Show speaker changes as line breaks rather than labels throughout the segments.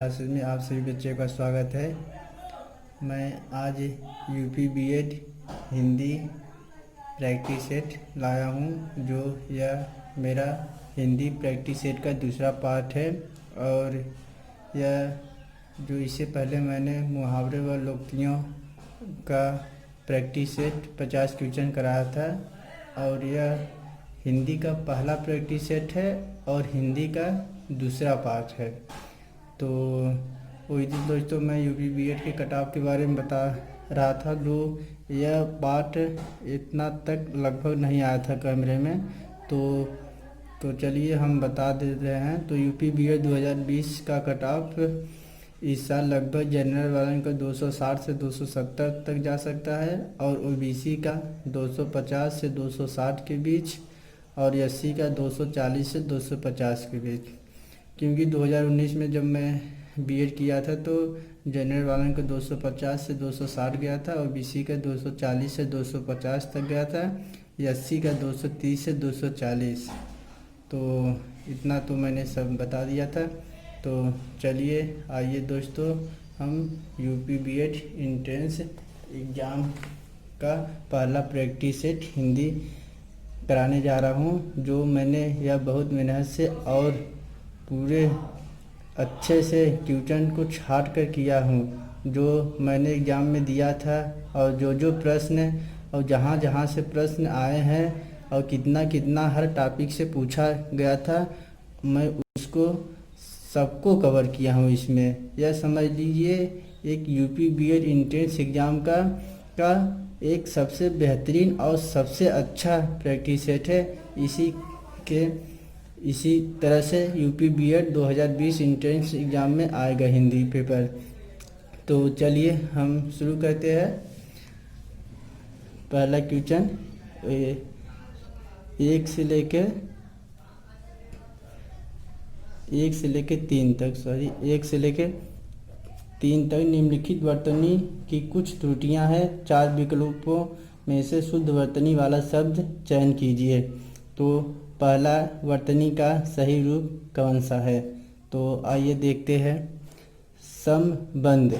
Classes में आप सभी बच्चों का स्वागत है। मैं आज UP BEd Hindi practice set लाया हूँ, जो यह मेरा हिंदी प्रैक्टिस सेट का दूसरा पार्ट है। और यह जो इससे पहले मैंने मुहावरे व लोकोक्तियों का प्रैक्टिस सेट 50 क्वेश्चन कराया था, और यह हिंदी का पहला प्रैक्टिस सेट है और हिंदी का दूसरा पार्ट है। तो वही दिन दोस्तों, मैं यूपी बीएड के कट ऑफ के बारे में बता रहा था। जो यह पार्ट इतना तक लगभग नहीं आया था कैमरे में, तो चलिए हम बता देते हैं। तो यूपी बीएड 2020 का कट ऑफ इस साल लगभग जनरल वालों का 260 से 270 तक जा सकता है, और ओबीसी का 250 से 260 के बीच, और एससी का 240 से 250 के बीच। क्योंकि 2019 में जब मैं बीएड किया था तो जनरल वालों का 250 से 260 गया था, और बीसी का 240 से 250 तक गया था, एससी का 230 से 240। तो इतना तो मैंने सब बता दिया था। तो चलिए आइए दोस्तों, हम यूपी बीएड एंट्रेंस एग्ज़ाम का पहला प्रैक्टिस सेट हिंदी कराने जा रहा हूँ, जो मैंने यह बहुत मेहनत से और पूरे अच्छे से क्वेश्चन को छाट कर किया हूँ, जो मैंने एग्ज़ाम में दिया था। और जो प्रश्न और जहाँ जहाँ से प्रश्न आए हैं और कितना कितना हर टॉपिक से पूछा गया था, मैं उसको सबको कवर किया हूँ इसमें। यह समझ लीजिए एक यूपी बीएड एंट्रेंस एग्ज़ाम का एक सबसे बेहतरीन और सबसे अच्छा प्रैक्टिस सेट है। इसी तरह से यूपी बीएड 2020 एंट्रेंस एग्ज़ाम में आएगा हिंदी पेपर। तो चलिए हम शुरू करते हैं। पहला क्वेश्चन एक से लेकर तीन तक निम्नलिखित वर्तनी की कुछ त्रुटियां हैं। 4 विकल्पों में से शुद्ध वर्तनी वाला शब्द चयन कीजिए। तो पहला वर्तनी का सही रूप कौन सा है? तो आइए देखते हैं। संबंध,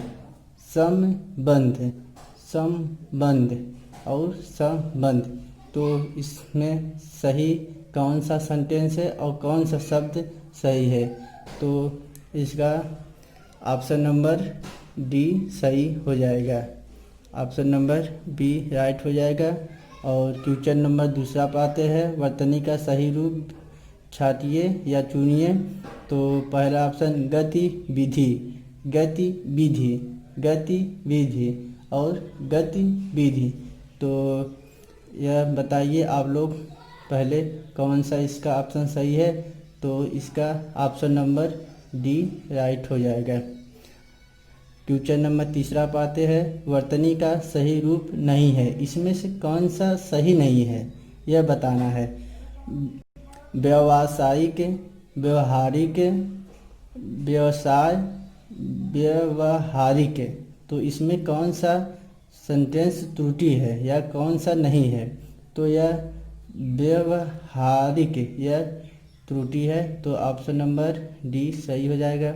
और संबंध। तो इसमें सही कौन सा सेंटेंस है और कौन सा शब्द सही है? तो इसका ऑप्शन नंबर डी सही हो जाएगा। ऑप्शन नंबर बी राइट हो जाएगा। और क्वेश्चन नंबर दूसरा पाते हैं, वर्तनी का सही रूप छाटिए या चुनिए। तो पहला ऑप्शन गतिविधि और गतिविधि। तो यह बताइए आप लोग पहले कौन सा इसका ऑप्शन सही है? तो इसका ऑप्शन नंबर डी राइट हो जाएगा। क्वेश्चन नंबर तीसरा पाते हैं, वर्तनी का सही रूप नहीं है। इसमें से कौन सा सही नहीं है यह बताना है। व्यावसायिक, व्यवहारिक, व्यवसाय, व्यवहारिक। तो इसमें कौन सा सेंटेंस त्रुटि है या कौन सा नहीं है? तो यह व्यवहारिक यह त्रुटि है। तो ऑप्शन नंबर डी सही हो जाएगा।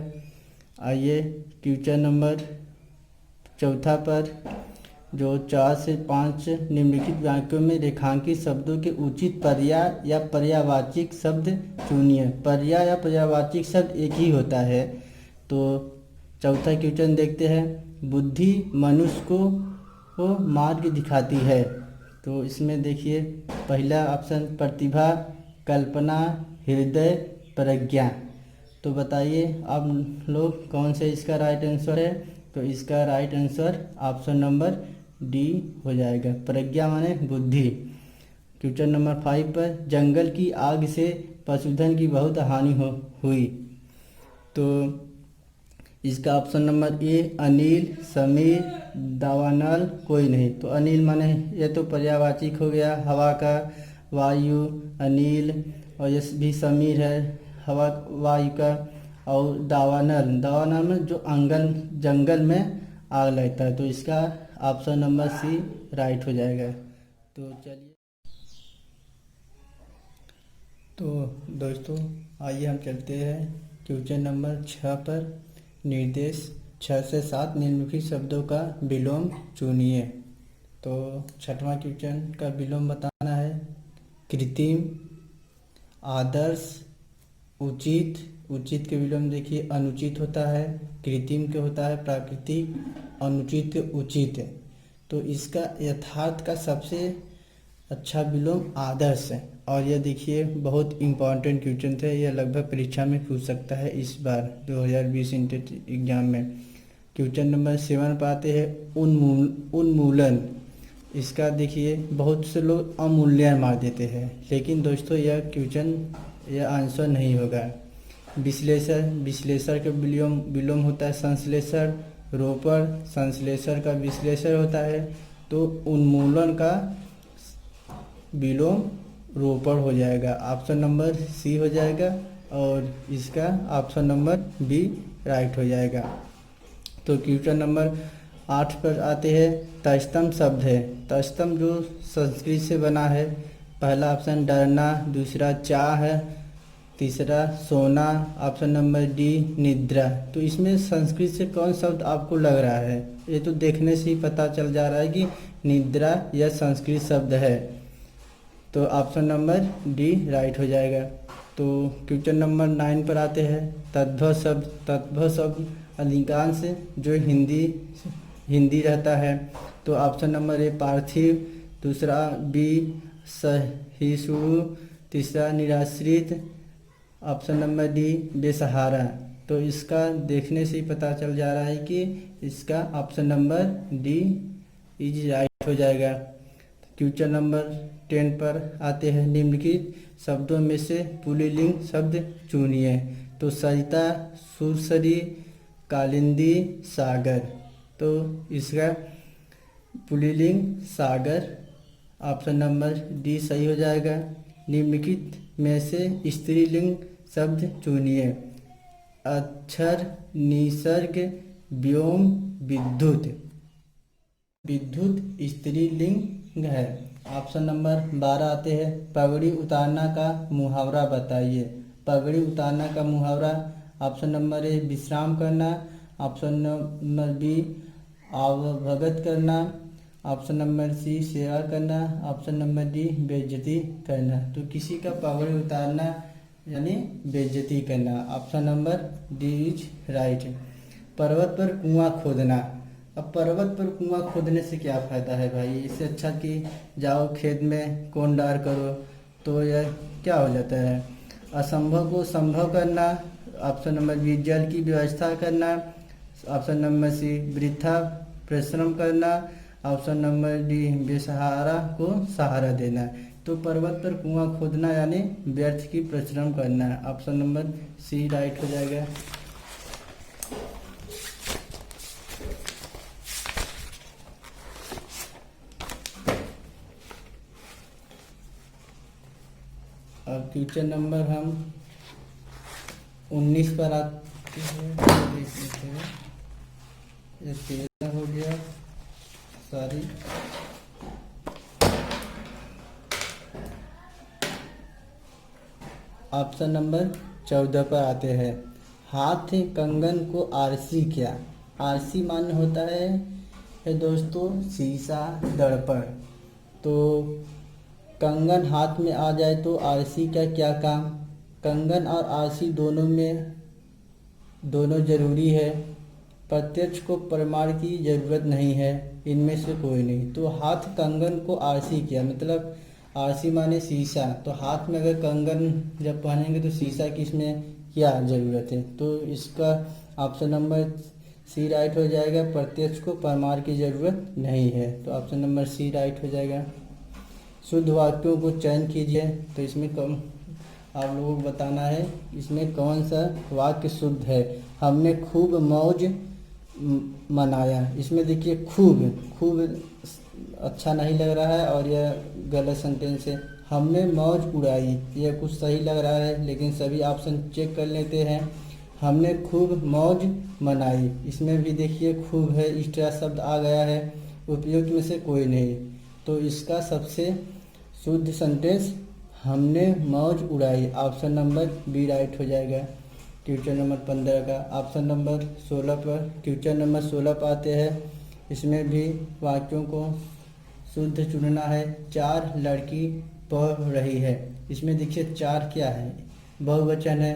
आइए क्वेश्चन नंबर चौथा पर, जो 4 से 5 निम्नलिखित वाक्यों में रेखांकित शब्दों के उचित पर्याय या पर्यायवाची शब्द चुनिए। पर्याय या पर्यायवाची शब्द एक ही होता है। तो चौथा क्वेश्चन देखते हैं। बुद्धि मनुष्य को मार्ग दिखाती है। तो इसमें देखिए पहला ऑप्शन प्रतिभा, कल्पना, हृदय, प्रज्ञा। तो बताइए आप लोग कौन से इसका राइट आंसर है? तो इसका right answer option number D हो जाएगा, प्रज्ञा माने बुद्धि। क्वेश्चन नंबर 5 पर, जंगल की आग से पशुधन की बहुत हानि हुई। तो इसका ऑप्शन नंबर ए अनिल, समीर, दावानल, कोई नहीं। तो अनिल माने यह तो पर्यायवाची हो गया, हवा का, वायु, अनिल, और यह भी समीर है हवा वायु का। और दावानल में जो जंगल में आग लगता है। तो इसका ऑप्शन नंबर सी राइट हो जाएगा। तो चलिए, तो दोस्तों आइए हम चलते हैं क्वेश्चन नंबर 6 पर। निर्देश 6 से 7 निम्नलिखित शब्दों का विलोम चुनिए। तो छठवां क्वेश्चन का विलोम बताना है। कृत्रिम, आदर्श, उचित। उचित के विलोम देखिए अनुचित होता है, कृत्रिम के होता है प्राकृतिक, अनुचित के उचित है। तो इसका यथार्थ का सबसे अच्छा विलोम आदर्श है। और यह देखिए बहुत इम्पॉर्टेंट क्वेश्चन थे, यह लगभग परीक्षा में पूछ सकता है इस बार 2020 इंटर एग्जाम में। क्वेश्चन नंबर 7 पर आते हैं उन्मूलन। इसका देखिए बहुत से लोग अवमूल्यन मार देते हैं, लेकिन दोस्तों यह आंसर नहीं होगा। विश्लेषण का विलोम होता है संश्लेषण, रोपण संश्लेषण का विश्लेषण होता है। तो उन्मूलन का विलोम रोपण हो जाएगा, ऑप्शन नंबर सी हो जाएगा, और इसका ऑप्शन नंबर बी राइट हो जाएगा। तो क्वेश्चन नंबर 8 पर आते हैं। तस्तम शब्द है, तस्तम जो संस्कृत से बना है। पहला ऑप्शन डरना, दूसरा चाह है, तीसरा सोना, ऑप्शन नंबर डी निद्रा। तो इसमें संस्कृत से कौन शब्द आपको लग रहा है? ये तो देखने से ही पता चल जा रहा है कि निद्रा यह संस्कृत शब्द है। तो ऑप्शन नंबर डी राइट हो जाएगा। तो क्वेश्चन नंबर 9 पर आते हैं। तद्भव शब्द, तद्भव शब्द अधिकांश जो हिंदी रहता है। तो ऑप्शन नंबर ए पार्थिव, दूसरा बी सहिष्णु, तीसरा निराश्रित, ऑप्शन नंबर डी बेसहारा। तो इसका देखने से ही पता चल जा रहा है कि इसका option number D is right हो जाएगा। क्वेश्चन नंबर 10 पर आते हैं। निम्नलिखित शब्दों में से पुल्लिंग शब्द चुनिए। तो सरिता, सुरसरी, कालिंदी, सागर। तो इसका पुल्लिंग सागर, ऑप्शन नंबर डी सही हो जाएगा। निम्नलिखित में से स्त्रीलिंग शब्द चुनिए। अक्षर, निसर्ग, व्योम, विद्युत। विद्युत स्त्रीलिंग है। ऑप्शन नंबर 12 आते हैं। पगड़ी उतारना का मुहावरा बताइए। पगड़ी उतारना का मुहावरा, ऑप्शन नंबर ए विश्राम करना, ऑप्शन नंबर बी अवभगत करना, ऑप्शन नंबर सी सेवा करना, ऑप्शन नंबर डी बेइज्जती करना। तो किसी का पगड़ी उतारना यानी बेइज्जती करना, option number D is right. पर्वत पर कुआं खोदना। अब पर्वत पर कुआं खोदने से क्या फ़ायदा है भाई? इससे अच्छा कि जाओ खेत में कोंडार करो, तो यह क्या हो जाता है? असंभव को संभव करना, ऑप्शन नंबर बी जल की व्यवस्था करना, ऑप्शन नंबर सी वृथा परिश्रम करना, ऑप्शन नंबर डी बेसहारा को सहारा देना। तो पर्वत पर कुआं खोदना यानी व्यर्थ की परिश्रम करना, ऑप्शन नंबर सी राइट हो जाएगा। अब क्वेश्चन नंबर हम 19 पर आते हैं। ये 13 हो गया, सॉरी। ऑप्शन नंबर 14 पर आते हैं। हाथ कंगन को आरसी क्या? आरसी मान्य होता है दोस्तों शीशा, दर्पण। तो कंगन हाथ में आ जाए तो आरसी का क्या काम? कंगन और आरसी दोनों जरूरी है। प्रत्यक्ष को प्रमाण की जरूरत नहीं है, इनमें से कोई नहीं। तो हाथ कंगन को आरसी किया, मतलब आरसी माने शीशा। तो हाथ में अगर कंगन जब पहनेंगे तो शीशा की इसमें क्या ज़रूरत है? तो इसका ऑप्शन नंबर सी राइट हो जाएगा। प्रत्यक्ष को प्रमाण की ज़रूरत नहीं है, तो ऑप्शन नंबर सी राइट हो जाएगा। शुद्ध वाक्यों को चयन कीजिए। तो इसमें आप लोगों को बताना है इसमें कौन सा वाक्य शुद्ध है। हमने खूब मौज मनाया। इसमें देखिए खूब अच्छा नहीं लग रहा है और यह गलत सेंटेंस है। हमने मौज उड़ाई, यह कुछ सही लग रहा है, लेकिन सभी ऑप्शन चेक कर लेते हैं। हमने खूब मौज मनाई, इसमें भी देखिए खूब है, इस तरह शब्द आ गया है, उपयुक्त में से कोई नहीं। तो इसका सबसे शुद्ध सेंटेंस हमने मौज उड़ाई, ऑप्शन नंबर बी राइट हो जाएगा। क्वेश्चन नंबर 15 का। ऑप्शन नंबर 16 पर, क्वेश्चन नंबर 16 पर आते हैं। इसमें भी वाक्यों को शुद्ध चुनना है। 4 लड़की पढ़ रही है। इसमें देखिए 4 क्या है, बहुवचन है,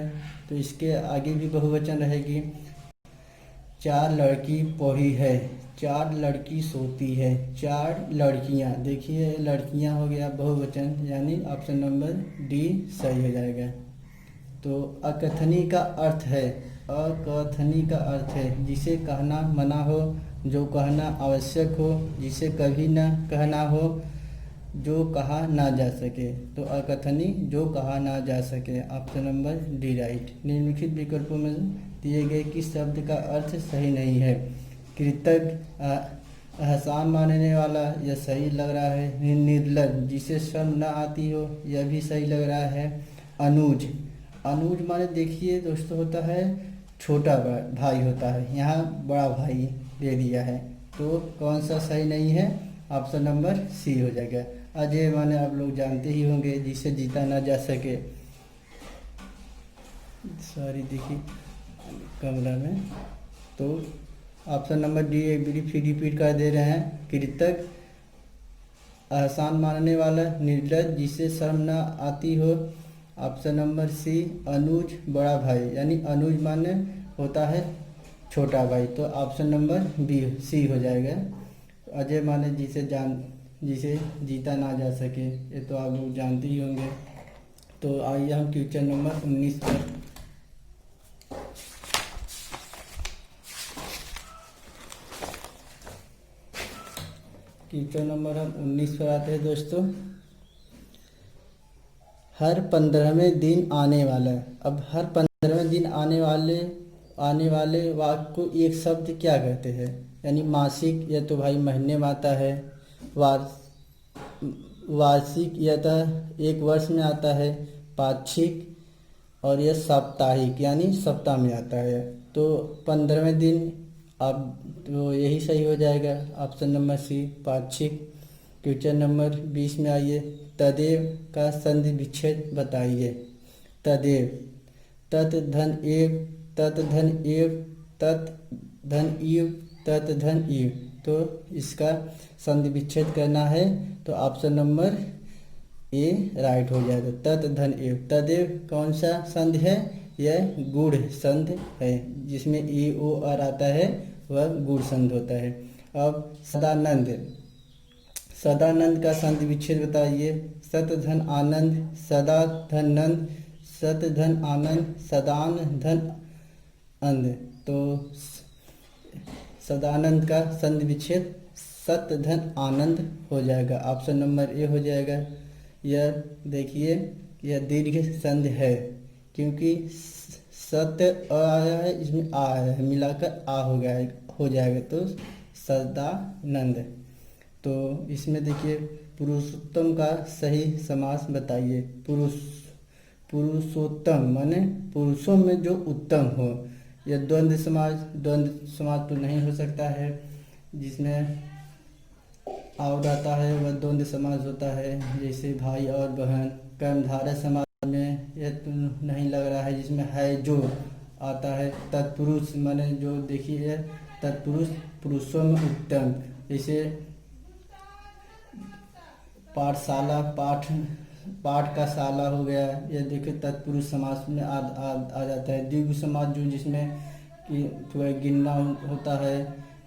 तो इसके आगे भी बहुवचन रहेगी। 4 लड़की पढ़ी है, 4 लड़की सोती है, 4 लड़कियां, देखिए लड़कियां हो गया बहुवचन, यानी ऑप्शन नंबर डी सही हो जाएगा। तो अकथनी का अर्थ है, अकथनी का अर्थ है जिसे कहना मना हो, जो कहना आवश्यक हो, जिसे कभी न कहना हो, जो कहा ना जा सके। तो अकथनी, जो कहा ना जा सके, ऑप्शन नंबर डी राइट। निम्नलिखित विकल्पों में दिए गए किस शब्द का अर्थ सही नहीं है? कृतज्ञ, एहसान मानने वाला, यह सही लग रहा है। निर्लज, जिसे शर्म न आती हो, यह भी सही लग रहा है। अनुज, अनुज माने देखिए दोस्तों होता है छोटा भाई होता है, यहाँ बड़ा भाई दे दिया है, तो कौन सा सही नहीं है? ऑप्शन नंबर सी हो जाएगा। अजय माने आप लोग जानते ही होंगे, जिसे जीता ना जा सके। सॉरी देखिए कमरा में, तो ऑप्शन नंबर डी एक बारी फिर रिपीट कर दे रहे हैं। कृतज्ञ, एहसान मानने वाला, निर्लज, जिसे शर्म न आती हो, ऑप्शन नंबर सी। अनुज, बड़ा भाई, यानी अनुज माने होता है छोटा भाई, तो ऑप्शन नंबर बी सी हो जाएगा। अजय माने जिसे जीता ना जा सके, ये तो आप लोग जानते ही होंगे। तो आइए हम क्वेश्चन नंबर 19 पर। क्वेश्चन नंबर हम 19 पर आते हैं दोस्तों। हर 15वें दिन आने वाला, अब हर 15वें दिन आने वाले वाक्य को एक शब्द क्या कहते हैं? यानी मासिक, या तो भाई महीने में आता है, वार्षिक, या तो एक वर्ष में आता है, पाक्षिक, और यह साप्ताहिक, यानी सप्ताह में आता है। तो 15वें दिन, अब तो यही सही हो जाएगा, ऑप्शन नंबर सी, पाक्षिक। क्वेश्चन नंबर 20 में आइए। तदेव का संधि विच्छेद बताइए। तदेव, तत् धन एव, तत् धन एव, तत् धन इव, तत् धन इव, तो इसका संधि विच्छेद करना है, तो ऑप्शन नंबर ए राइट हो जाएगा, तत् धन एव। तदेव कौन सा संधि है? यह गुण संधि है, जिसमें ए ओ आर आता है, वह गुण संधि होता है। अब सदानंद, सदानंद का संधि विच्छेद बताइए। सत धन आनंद, सदा धन नंद, सत धन आनंद, सदान धन अंध, तो सदानंद का संधि विच्छेद सत धन आनंद हो जाएगा, ऑप्शन नंबर ए हो जाएगा। यह देखिए यह दीर्घ संधि है, क्योंकि सत अ आया है, इसमें आ आया है, मिलाकर आ हो जाएगा, तो सदानंद। तो इसमें देखिए पुरुषोत्तम का सही समास बताइए। पुरुषोत्तम माने पुरुषों में जो उत्तम हो। यह द्वंद्व समाज तो नहीं हो सकता है, जिसमें और आता है वह द्वंद्व समाज होता है, जैसे भाई और बहन। कर्मधारय समाज में यह तो नहीं लग रहा है, जिसमें है जो आता है। तत्पुरुष माने जो देखिए तत्पुरुष, पुरुषों में उत्तम, जैसे पाठशाला, पाठ का शाला हो गया, यह देखिए तत्पुरुष समास में आ जाता है। द्विगु समाज जो जिसमें कि थोड़ा गिनना होता है,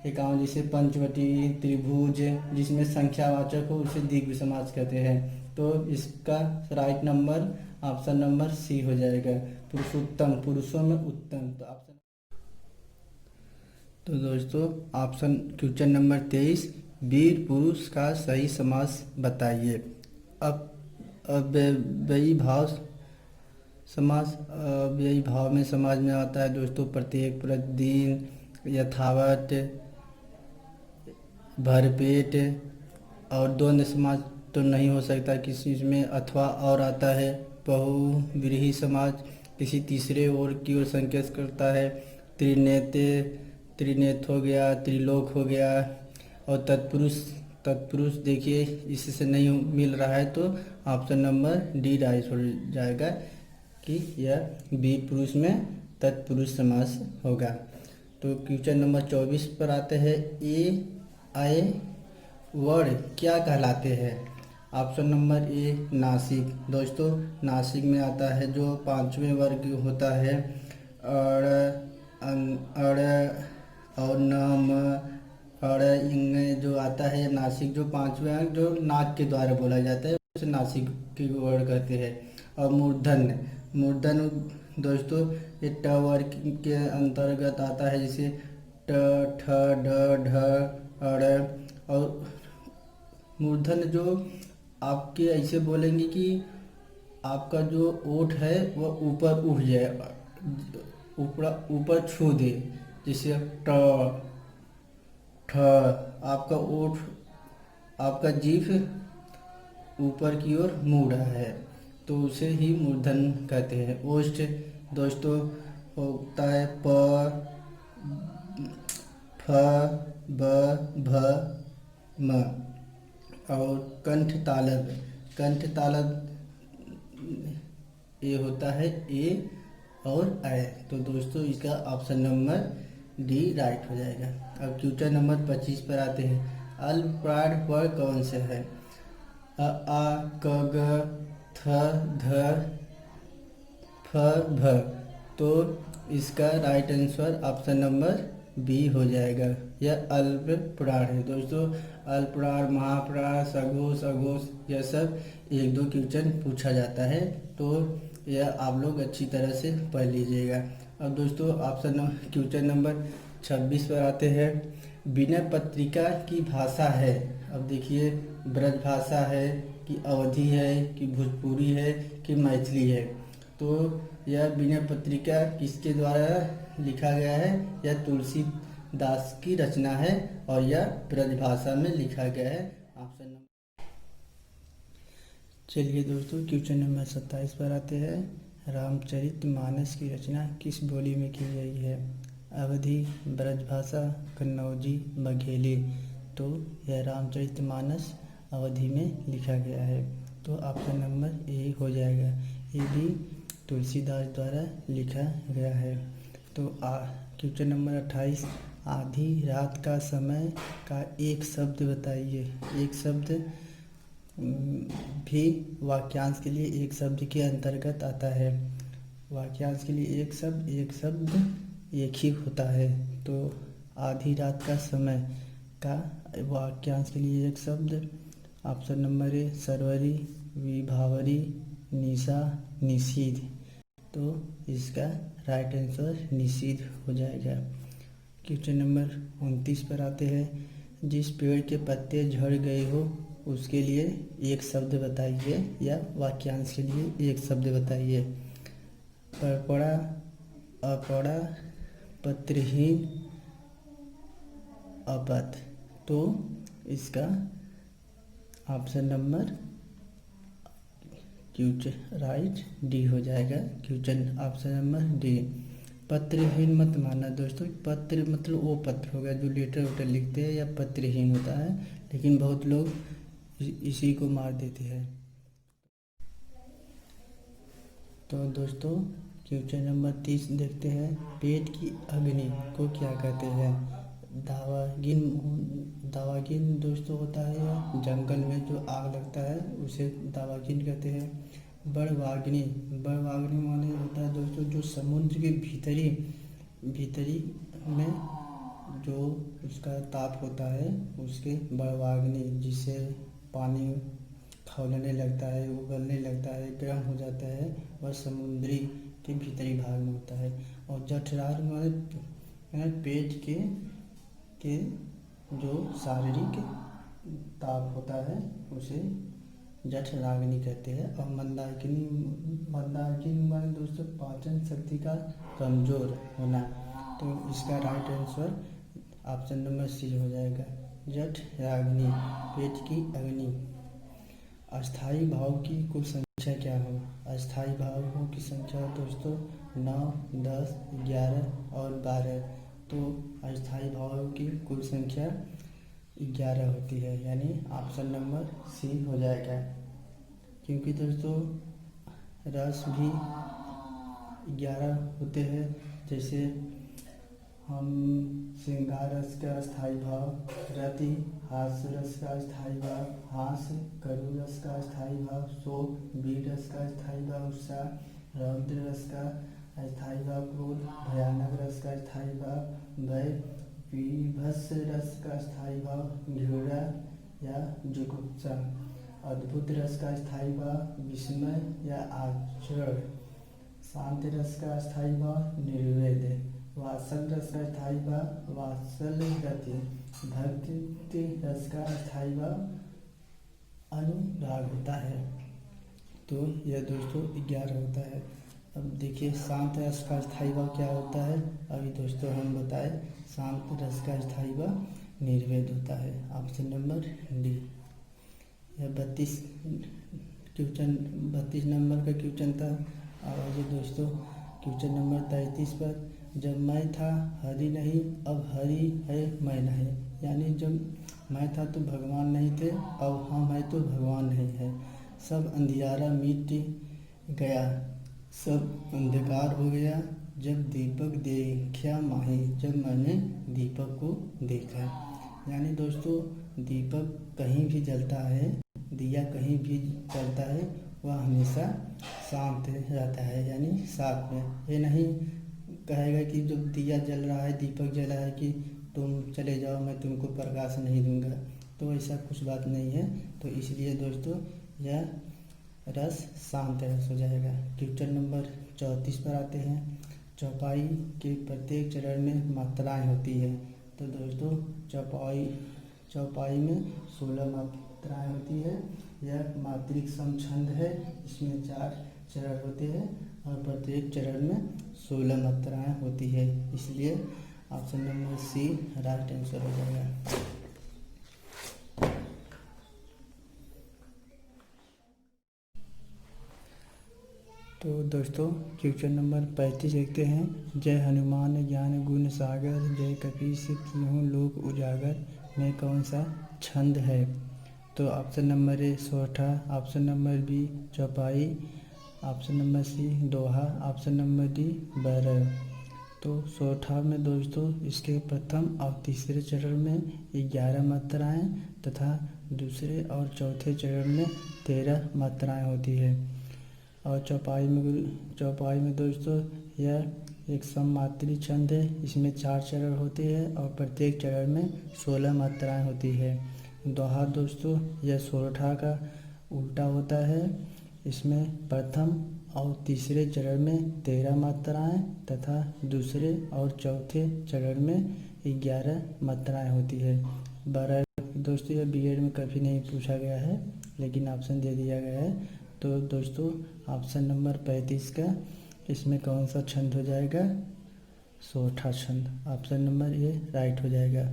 एकाउंट, जैसे पंचवटी, त्रिभुज, जिसमें संख्यावाचक हो उसे द्विगु समाज कहते हैं। तो इसका right number option number C हो जाएगा, पुरुषोत्तम, पुरुषों में उत्तम। तो दोस्तों ऑप्शन क्वेश्चन नंबर 23, वीर पुरुष का सही समास बताइए। अब अव्ययी भाव समास, अव्ययी भाव में समाज में आता है दोस्तों प्रत्येक, प्रतिदिन, यथावत, भरपेट, और द्वंद्व समाज तो नहीं हो सकता किसी में, अथवा और आता है। बहुव्रीहि समाज किसी तीसरे ओर की ओर संकेत करता है। त्रिनेत्र हो गया, त्रिलोक हो गया, और तत्पुरुष देखिए इससे नहीं मिल रहा है, तो ऑप्शन नंबर डी राइट हो जाएगा कि यह वीर पुरुष में तत्पुरुष समास होगा। तो क्वेश्चन नंबर 24 पर आते हैं। ए आए वर्ड क्या कहलाते हैं? ऑप्शन नंबर ए नासिक। दोस्तों नासिक में आता है जो पांचवें वर्ग होता है अड़ अड़ और न म अड़ इंग जो आता है नासिक, जो पांचवें अंक जो नाक के द्वारा बोला जाता है उसे नासिक की वर्ड कहते हैं। और मूर्धन्य मूर्धन दोस्तों ये ट वर्ग के अंतर्गत आता है, जैसे ट ठ ड ढ अड़। और मूर्धन्य जो आपके ऐसे बोलेंगे कि आपका जो ओठ है वह ऊपर उठ जाए, ऊपर ऊपर छू दे, जैसे ट ठ। आपका ओठ, आपका जीभ ऊपर की ओर मुड़ रहा है तो उसे ही मूर्धन कहते हैं। ओष्ठ दोस्तों होता है प फ ब भ म। और कंठ तालब, कंठ तालब ये होता है ए और ऐ। तो दोस्तों इसका ऑप्शन नंबर डी राइट हो जाएगा। अब क्वेश्चन नंबर 25 पर आते हैं। अल्पप्राण वर्ड कौन से है? अ आ क ग थ ध फ भ। तो इसका right answer option number B हो जाएगा। यह अल्प प्राण है दोस्तों। अल्प प्राण, महाप्राण, सघोष, अघोष यह सब एक दो क्वेश्चन पूछा जाता है, तो यह आप लोग अच्छी तरह से पढ़ लीजिएगा। अब दोस्तों क्वेश्चन नंबर 26 पर आते हैं। विनय पत्रिका की भाषा है, अब देखिए ब्रज भाषा है कि अवधी है कि भोजपुरी है कि मैथिली है। तो यह विनय पत्रिका किसके द्वारा लिखा गया है? यह तुलसीदास की रचना है और यह ब्रज भाषा में लिखा गया है। ऑप्शन नंबर चलिए दोस्तों क्वेश्चन नंबर 27 पर आते हैं। रामचरितमानस की रचना किस बोली में की गई है? अवधी, ब्रजभाषा, कन्नौजी, बघेली। तो यह रामचरितमानस अवधी में लिखा गया है, तो ऑप्शन नंबर ए हो जाएगा। ये भी तुलसीदास द्वारा लिखा गया है। तो क्वेश्चन नंबर 28। आधी रात का समय का एक शब्द बताइए। एक शब्द भी वाक्यांश के लिए एक शब्द के अंतर्गत आता है। वाक्यांश के लिए एक शब्द एक ही होता है। तो आधी रात का समय का वाक्यांश के लिए एक शब्द ऑप्शन नंबर ए सरवरी, विभावरी, निशा, निषीध। तो इसका राइट आंसर निषीध हो जाएगा। क्वेश्चन नंबर 29 पर आते हैं। जिस पेड़ के पत्ते झड़ गए हो उसके लिए एक शब्द बताइए या वाक्यांश के लिए एक शब्द बताइए। परपड़ा, अपड़ा, पत्रहीन, अपत। तो इसका ऑप्शन नंबर राइट डी हो जाएगा। Question option number D. पत्रहीन मत मानना दोस्तों। पत्र मतलब वो पत्र होगा जो लेटर वेटर लिखते हैं, या पत्रहीन होता है, लेकिन बहुत लोग इसी को मार देते हैं। तो दोस्तों क्वेश्चन नंबर 30 देखते हैं। पेट की अग्नि को क्या कहते हैं? दावागिन। दावागिन दोस्तों होता है जंगल में जो आग लगता है उसे दावागिन कहते हैं। बड़वाग्नि, बड़वाग्नि माने होता है दोस्तों जो समुद्र के भीतरी में जो उसका ताप होता है उसके बड़वाग्नि, जिससे पानी खौलने लगता है, उबलने लगता है, गर्म हो जाता है, वह समुद्री के भीतरी भाग में होता है। और जठराग्नि माने पेट के जो शारीरिक ताप होता है उसे जठराग्नि कहते हैं। और मंदाकिनी माने दोस्तों पाचन शक्ति का कमजोर होना। तो इसका right answer option number C हो जाएगा। जठराग्नि, पेट की अग्नि। अस्थाई भाव की कुल संख्या क्या हो? अस्थाई भावों की संख्या दोस्तों 9, 10, 11 और 12। तो अस्थाई भावों की कुल संख्या 11 होती है, यानी ऑप्शन नंबर सी हो जाएगा। क्योंकि दोस्तों रस भी 11 होते हैं जैसे हम श्रृंगार रस का स्थायी भाव रति, हास्य रस का स्थायी भाव हास्य, करुण रस का स्थायी भाव शोक, वीर रस का स्थायी भाव उत्साह, रौद्र रस का स्थायी भाव क्रोध, भयानक रस का स्थायी भाव भय, विभत्स रस का स्थायी भाव घृणा या जुगुप्सा, अद्भुत रस का स्थायी भाव विस्मय या आश्चर्य, शांत रस का स्थायी भाव निर्वेद, वात्सल रस का स्थायी भाव वात्सल्य रति, भक्ति रस का स्थायी भाव अनुराग होता है। तो यह दोस्तों 11 होता है। अब देखिए शांत रस का स्थायी भाव क्या होता है। अभी दोस्तों हम बताए शांत रस का स्थायी भाव निर्वेद होता है। Option number D. यह 32 नंबर का क्वेश्चन था। और आगे दोस्तों क्वेश्चन नंबर 33 पर, जब मैं था हरि नहीं, अब हरि है मैं नहीं। यानी जब मैं था तो भगवान नहीं थे, अब हम है तो भगवान नहीं है। सब अंधियारा मिट गया, सब अंधकार हो गया, जब दीपक देखा माही, जब मैंने दीपक को देखा। यानी दोस्तों दीपक कहीं भी जलता है, दिया कहीं भी जलता है, वह हमेशा शांत रहता है, यानी साथ में। ये नहीं कहेगा कि जब दिया जल रहा है, दीपक जला है कि तुम चले जाओ, मैं तुमको प्रकाश नहीं दूंगा। तो ऐसा कुछ बात नहीं है। तो इसलिए दोस्तों यह रस शांत रस हो जाएगा। क्वेश्चन नंबर 34 पर आते हैं। चौपाई के प्रत्येक चरण में मात्राएं होती है। तो दोस्तों चौपाई में 16 मात्राएं होती है। यह मात्रिक सम छंद है। इसमें 4 चरण होते हैं और प्रत्येक चरण में 16 मात्राएं होती है। इसलिए option number C right answer हो जाएगा। तो दोस्तों क्वेश्चन नंबर 35 देखते हैं। जय हनुमान ज्ञान गुण सागर, जय कपीस तिहुँ लोक उजागर में कौन सा छंद है। तो ऑप्शन नंबर ए सोरठा, ऑप्शन नंबर बी चौपाई, ऑप्शन नंबर सी दोहा, ऑप्शन नंबर डी बैरव। तो सोरठा में दोस्तों इसके प्रथम और तीसरे चरण में 11 मात्राएं तथा दूसरे और चौथे चरण में 13 मात्राएं होती है। और चौपाई में दोस्तों यह एक सममात्री छंद है। इसमें 4 चरण होते हैं और प्रत्येक चरण में 16 मात्राएं होती है। दोहा दोस्तों यह सोरठा का उल्टा होता है। इसमें प्रथम और तीसरे चरण में 13 मात्राएं तथा दूसरे और चौथे चरण में 11 मात्राएं होती है। दोस्तों यह बीएड में कभी नहीं पूछा गया है, लेकिन ऑप्शन दे दिया गया है। तो दोस्तों ऑप्शन नंबर 35 का इसमें कौन सा छंद हो जाएगा, सोरठा छंद। ऑप्शन नंबर ए राइट हो जाएगा।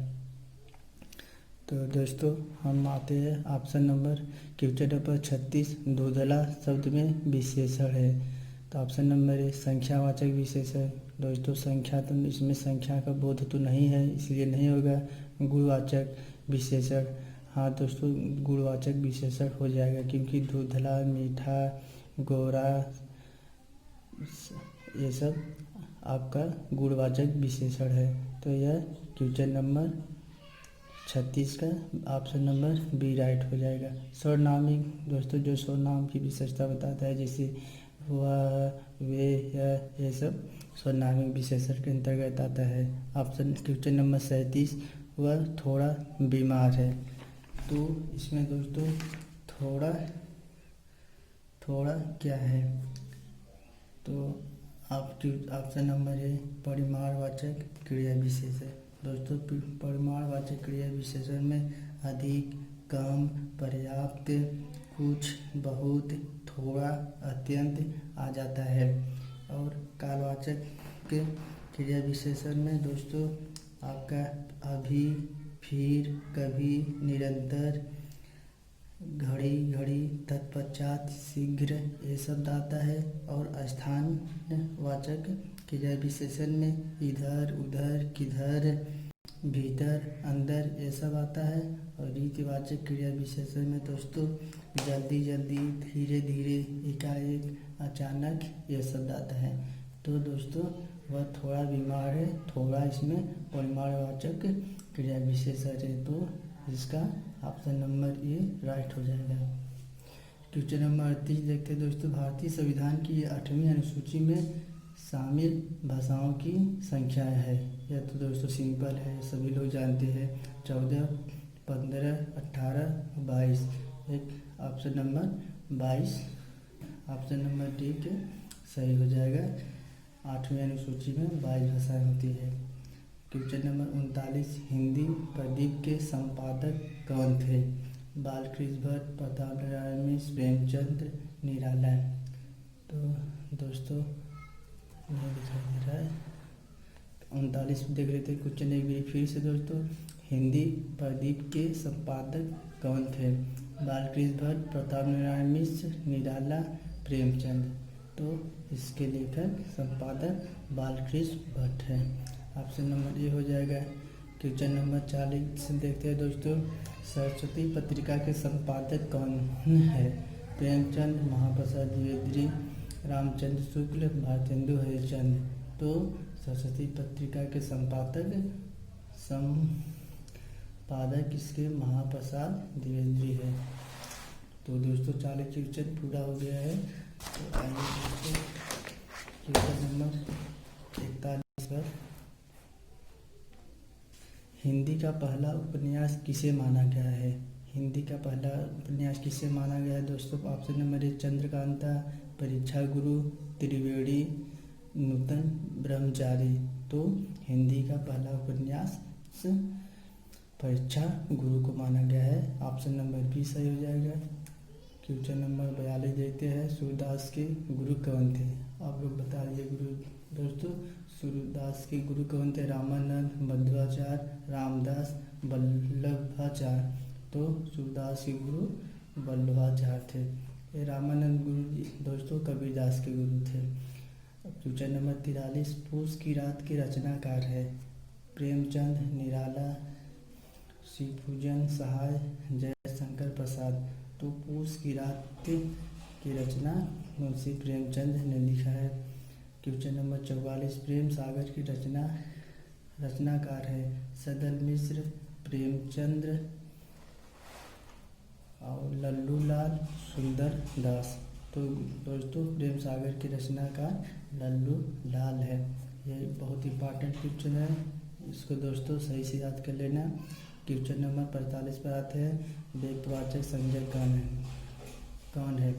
तो दोस्तों हम आते हैं ऑप्शन नंबर क्वेश्चन नंबर 36, धुंधला शब्द में विशेषण है। तो ऑप्शन नंबर ए संख्यावाचक विशेषण। दोस्तों संख्या तो इसमें संख्या का बोध तो नहीं है, इसलिए नहीं होगा। गुणवाचक विशेषण, हाँ दोस्तों गुणवाचक विशेषण हो जाएगा, क्योंकि धुंधला, मीठा, गोरा ये सब आपका गुणवाचक विशेषण है। तो यह क्वेश्चन नंबर 36 का ऑप्शन नंबर बी राइट हो जाएगा। सर्वनामी दोस्तों जो सर्वनाम की विशेषता बताता है, जैसे वह, वे, यह, ये सब सर्वनामी विशेषण के अंतर्गत आता है। ऑप्शन क्वेश्चन नंबर 37, वह थोड़ा बीमार है। तो इसमें दोस्तों थोड़ा क्या है, तो ऑप्शन नंबर ए परिमाणवाचक क्रिया विशेषण। दोस्तों परिमाणवाचक क्रिया विशेषण में अधिक, कम, पर्याप्त, कुछ, बहुत, थोड़ा, अत्यंत आ जाता है। और कालवाचक के क्रिया विशेषण में दोस्तों आपका अभी, फिर, कभी, निरंतर, घड़ी, तत्पश्चात, शीघ्र ये शब्द आता है। और स्थानवाचक क्रिया विशेषण में इधर, उधर, किधर, भीतर, अंदर ये सब आता है। और रीतिवाचक क्रिया विशेषण में दोस्तों जल्दी, धीरे, एकाएक, अचानक ये शब्द आता है। तो दोस्तों वह थोड़ा बीमार है, थोड़ा इसमें परिमाणवाचक क्रिया विशेषण है, तो इसका ऑप्शन नंबर ए राइट हो जाएगा। क्वेश्चन नंबर 38 देखते हैं दोस्तों। भारतीय संविधान की 8वीं अनुसूची में शामिल भाषाओं की संख्या है। यह तो दोस्तों सिंपल है, सभी लोग जानते हैं, 14, 15, 18, 22। एक option number 22, option number D के सही हो जाएगा। 8वीं अनुसूची में 22 भाषाएं होती है। क्वेश्चन नंबर 39, हिंदी प्रदीप के संपादक कौन थे? बालकृष्ण भट्ट, प्रताप नारायण मिश्र, प्रेमचंद, निराला। तो दोस्तों नहीं दिखाई दे रहा है। 39 देख लेते हैं क्वेश्चन एक बार फिर से दोस्तों। हिंदी प्रदीप के संपादक कौन थे? बालकृष्ण भट्ट, प्रताप नारायण मिश्र, निराला, प्रेमचंद। तो इसके लेखक संपादक बालकृष्ण भट्ट है। ऑप्शन नंबर ए हो जाएगा। क्वेश्चन नंबर 40 देखते हैं दोस्तों। सरस्वती पत्रिका के संपादक कौन है? प्रेमचंद, महाप्रसाद द्विवेदी, रामचंद्र शुक्ल, भारतेंदु हरिश्चंद्र। तो सरस्वती पत्रिका के संपादक इसके महाप्रसाद द्विवेदी है। तो दोस्तों 40 क्वेश्चन पूरा हो गया है। तो आइए दोस्तों क्वेश्चन नंबर 41 पर। हिंदी का पहला उपन्यास किसे माना गया है? हिंदी का पहला उपन्यास किसे माना गया है दोस्तों? ऑप्शन नंबर ए चंद्रकांता, परीक्षा गुरु, त्रिवेणी, नूतन ब्रह्मचारी। तो हिंदी का पहला उपन्यास परीक्षा गुरु को माना गया है। ऑप्शन नंबर बी सही हो जाएगा। क्वेश्चन नंबर 42 देखते हैं। सूरदास के गुरु कौन थे? आप लोग बता दिए गुरु दोस्तों। सूरदास के गुरु कौन थे? रामानंद, मध्वाचार्य, रामदास, वल्लभाचार्य। तो सूरदास के गुरु वल्लभाचार्य थे। ये रामानंद गुरु दोस्तों कबीरदास के गुरु थे। क्वेश्चन नंबर 43, पूस की रात के रचनाकार है? प्रेमचंद, निराला, शिवपूजन सहाय, जयशंकर प्रसाद। तो पूस की रात की रचना मुंशी प्रेमचंद ने लिखा है। क्वेश्चन नंबर 44, प्रेम सागर की रचनाकार है? सदल मिश्र, प्रेमचंद्र और लल्लूलाल, सुंदर दास। तो दोस्तों प्रेम सागर की रचनाकार लल्लू लाल है। ये बहुत इंपॉर्टेंट क्वेश्चन है, इसको दोस्तों सही से याद कर लेना। क्वेश्चन नंबर 45 पर आते हैं। व्यक्तिवाचक संज्ञा कौन है?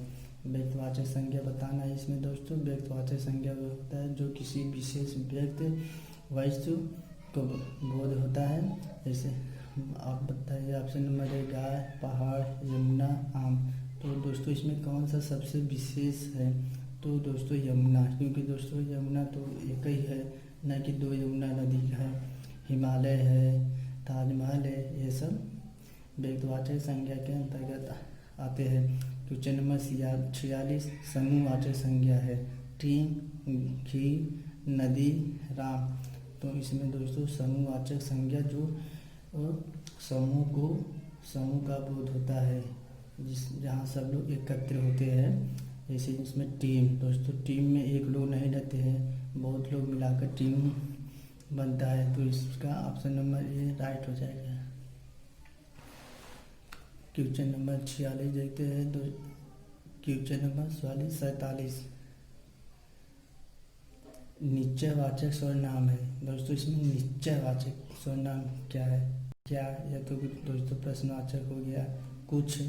व्यक्तिवाचक संज्ञा बताना है इसमें दोस्तों। व्यक्तिवाचक संज्ञा वो होता है जो किसी विशेष व्यक्ति वस्तु को बोध होता है। जैसे आप बताइए ऑप्शन नंबर ए गाय, पहाड़, यमुना, आम। तो दोस्तों इसमें कौन सा सबसे विशेष है? तो दोस्तों यमुना, क्योंकि दोस्तों यमुना तो एक ही है, न कि 2 यमुना नदी है। हिमालय है, ताजमहल है, ये सब व्यक्तिवाचक संज्ञा के अंतर्गत आते हैं। क्वेश्चन नंबर 46, समूहवाचक संज्ञा है? टीम, घी, नदी, राम। तो इसमें दोस्तों समूहवाचक संज्ञा जो समूह का बोध होता है, जहाँ सब लोग एकत्र होते हैं। जैसे इसमें टीम दोस्तों, टीम में एक लोग नहीं रहते हैं, बहुत लोग मिलाकर टीम बनता है। तो इसका ऑप्शन नंबर ए राइट हो जाएगा। क्वेश्चन नंबर 46 देखते हैं। क्वेश्चन नंबर 47, निश्चयवाचक सर्वनाम है दोस्तों। इसमें निश्चयवाचक सर्वनाम क्या है? क्या? यह तो दोस्तों प्रश्नवाचक हो गया। कुछ,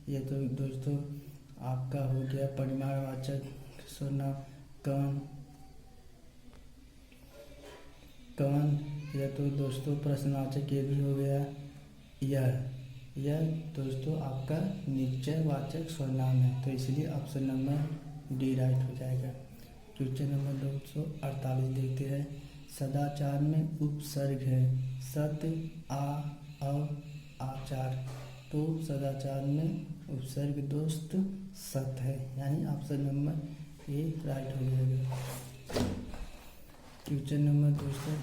ये तो दोस्तों आपका हो गया परिमाणवाचक सर्वनाम। कौन, यह तो दोस्तों प्रश्नवाचक ये भी हो गया। यह दोस्तों आपका निश्चयवाचक सर्वनाम है, तो इसलिए ऑप्शन नंबर डी राइट हो जाएगा। क्वेश्चन नंबर 248 देखते हैं। सदाचार में उपसर्ग है? सत्य, आचार। तो सदाचार में उपसर्ग दोस्त सत्य है, यानी ऑप्शन नंबर ए राइट हो जाएगा। क्वेश्चन नंबर दोस्तों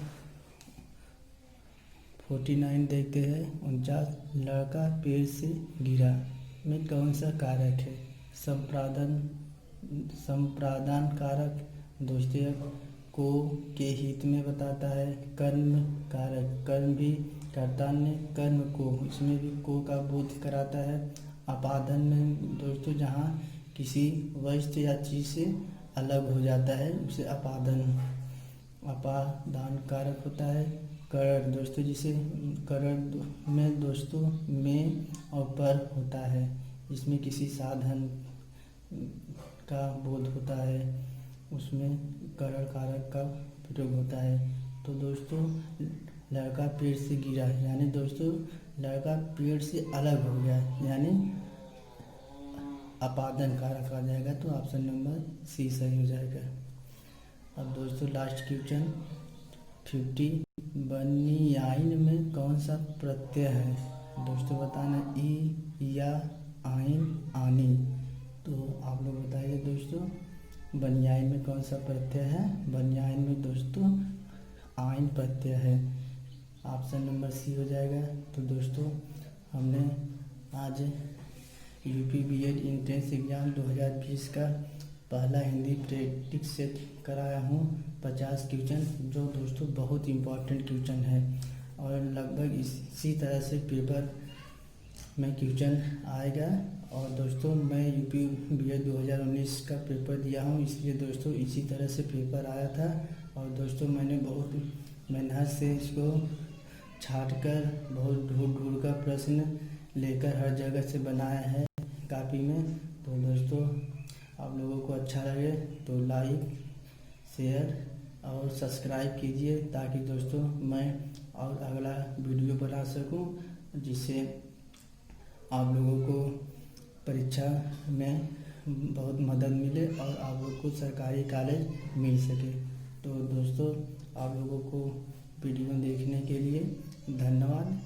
49 देखते हैं। 49, लड़का पेड़ से गिरा में कौन सा कारक है? संप्रादान कारक, द्वितीयक, को के हित में बताता है। कर्म कारक, कर्म भी कर्तान्य कर्म को, इसमें भी को का बोध कराता है। अपादन में दोस्तों जहाँ किसी वस्तु या चीज़ से अलग हो जाता है उसे अपादान कारक होता है। करण दोस्तों जिसे करण में दोस्तों में और पर होता है, इसमें किसी साधन का बोध होता है, उसमें करण कारक का प्रयोग होता है। तो दोस्तों लड़का पेड़ से गिरा, यानी दोस्तों लड़का पेड़ से अलग हो गया, यानी अपादन कारक आ जाएगा। तो ऑप्शन नंबर सी सही हो जाएगा। अब दोस्तों लास्ट क्वेश्चन 50, बनियाइन में कौन सा प्रत्यय है? दोस्तों बताना ई या आइन आनी। तो आप लोग बताइए दोस्तों बनियाइन में कौन सा प्रत्यय है? बनियाइन में दोस्तों आइन प्रत्यय है। ऑप्शन नंबर सी हो जाएगा। तो दोस्तों हमने आज यूपी बीएड एंट्रेंस एग्ज़ाम 2020 का पहला हिंदी प्रैक्टिस सेट कराया हूँ 50 क्वेश्चन, जो दोस्तों बहुत इम्पोर्टेंट क्वेश्चन है और लगभग इसी तरह से पेपर में क्वेश्चन आएगा। और दोस्तों मैं यूपी बीएड 2019 का पेपर दिया हूँ, इसलिए दोस्तों इसी तरह से पेपर आया था। और दोस्तों मैंने बहुत मेहनत से इसको छाट कर बहुत ढूंढ कर प्रश्न लेकर हर जगह से बनाया है कॉपी में। तो दोस्तों आप लोगों को अच्छा लगे तो लाइक शेयर और सब्सक्राइब कीजिए, ताकि दोस्तों मैं और अगला वीडियो बना सकूं, जिससे आप लोगों को परीक्षा में बहुत मदद मिले और आप लोगों को सरकारी कॉलेज मिल सके। तो दोस्तों आप लोगों को वीडियो देखने के लिए धन्यवाद।